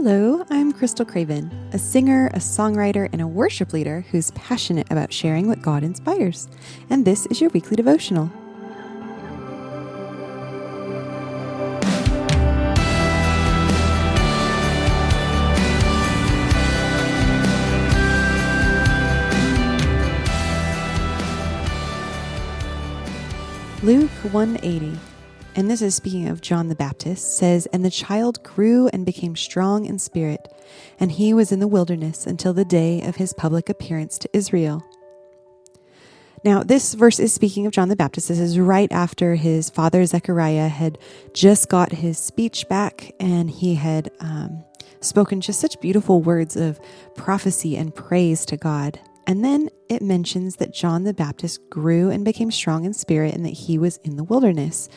Hello, I'm Crystal Craven, a singer, a songwriter, and a worship leader who's passionate about sharing what God inspires. And this is your weekly devotional. Luke 180. And this is speaking of John the Baptist, says, "And the child grew and became strong in spirit, and he was in the wilderness until the day of his public appearance to Israel." Now, this verse is speaking of John the Baptist. This is right after his father Zechariah had just got his speech back, and he had spoken just such beautiful words of prophecy and praise to God. And then it mentions that John the Baptist grew and became strong in spirit and that he was in the wilderness.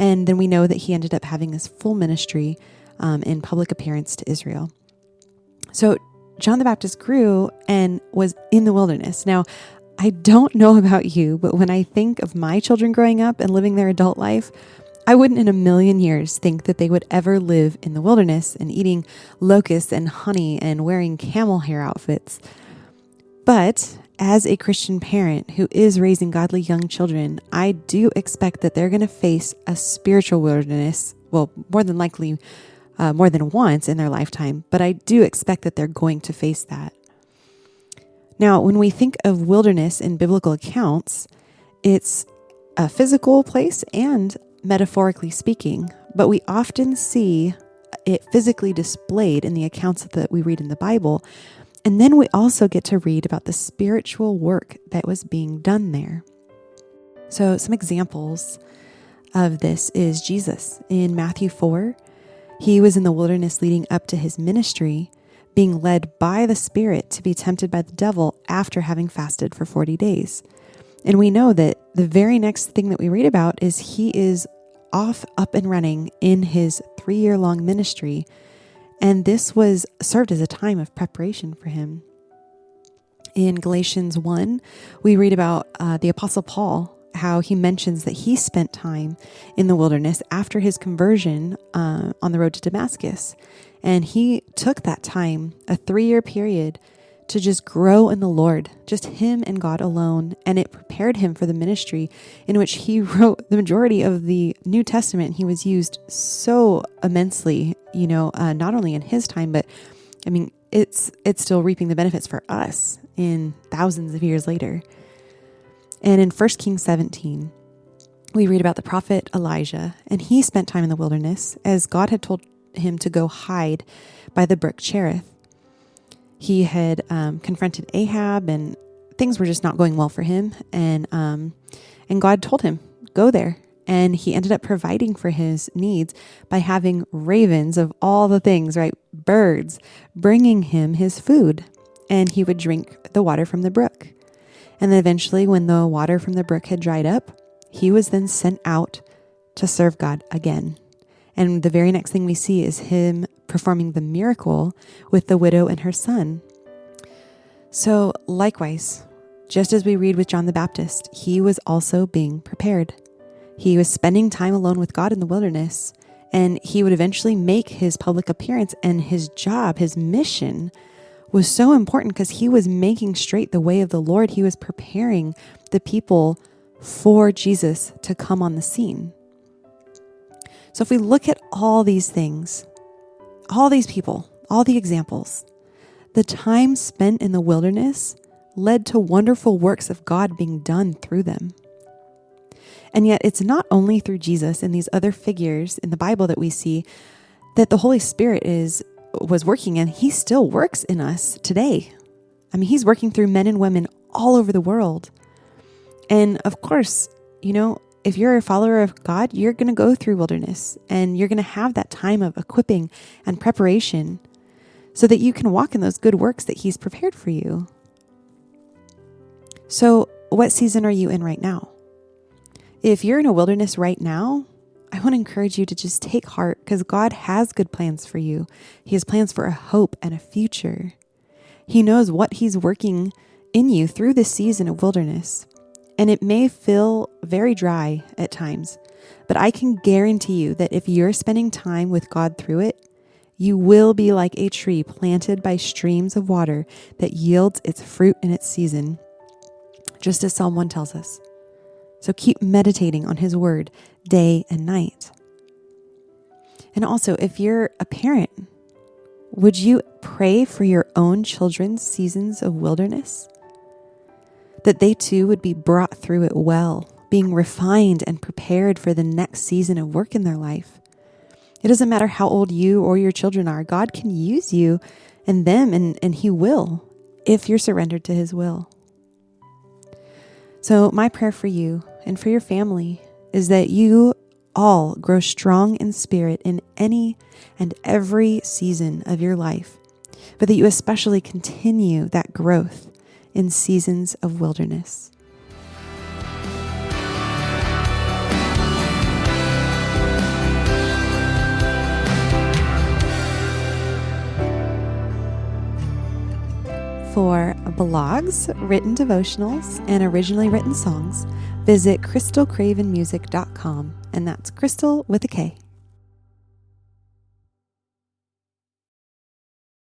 And then we know that he ended up having his full ministry in public appearance to Israel. So John the Baptist grew and was in the wilderness. Now, I don't know about you, but when I think of my children growing up and living their adult life, I wouldn't in a million years think that they would ever live in the wilderness and eating locusts and honey and wearing camel hair outfits. But as a Christian parent who is raising godly young children, I do expect that they're going to face a spiritual wilderness, well, more than likely more than once in their lifetime, but I do expect that they're going to face that. Now, when we think of wilderness in biblical accounts, it's a physical place and metaphorically speaking, but we often see it physically displayed in the accounts that we read in the Bible. And then we also get to read about the spiritual work that was being done there. So some examples of this is Jesus. In Matthew 4, he was in the wilderness leading up to his ministry, being led by the Spirit to be tempted by the devil after having fasted for 40 days. And we know that the very next thing that we read about is he is off, up and running in his 3-year-long ministry. And this was served as a time of preparation for him. In Galatians 1, we read about the Apostle Paul, how he mentions that he spent time in the wilderness after his conversion on the road to Damascus. And he took that time, a 3-year period, to just grow in the Lord, just him and God alone. And it prepared him for the ministry in which he wrote the majority of the New Testament. He was used so immensely, not only in his time, but I mean, it's still reaping the benefits for us in thousands of years later. And in 1 Kings 17, we read about the prophet Elijah, and he spent time in the wilderness as God had told him to go hide by the brook Cherith. He had confronted Ahab, and things were just not going well for him. And God told him, go there. And he ended up providing for his needs by having ravens of all the things, right? Birds bringing him his food. And he would drink the water from the brook. And then eventually, when the water from the brook had dried up, he was then sent out to serve God again. And the very next thing we see is him performing the miracle with the widow and her son. So likewise, just as we read with John the Baptist, he was also being prepared. He was spending time alone with God in the wilderness, and he would eventually make his public appearance, and his job, his mission was so important because he was making straight the way of the Lord. He was preparing the people for Jesus to come on the scene. So if we look at all these things, all these people, all the examples, the time spent in the wilderness led to wonderful works of God being done through them. And yet it's not only through Jesus and these other figures in the Bible that we see that the Holy Spirit was working, and he still works in us today. I mean, he's working through men and women all over the world. And of course, if you're a follower of God, you're going to go through wilderness, and you're going to have that time of equipping and preparation so that you can walk in those good works that he's prepared for you. So what season are you in right now? If you're in a wilderness right now, I want to encourage you to just take heart, because God has good plans for you. He has plans for a hope and a future. He knows what he's working in you through this season of wilderness. And it may feel very dry at times, but I can guarantee you that if you're spending time with God through it, You will be like a tree planted by streams of water that yields its fruit in its season, just as Psalm 1 tells us. So keep meditating on his word day and night. And also, if you're a parent, would you pray for your own children's seasons of wilderness? That they too would be brought through it well, being refined and prepared for the next season of work in their life. It doesn't matter how old you or your children are. God can use you and them, and he will, if you're surrendered to his will. So my prayer for you and for your family is that you all grow strong in spirit in any and every season of your life, but that you especially continue that growth in seasons of wilderness. For blogs, written devotionals, and originally written songs, visit crystalcravenmusic.com, and that's Crystal with a K.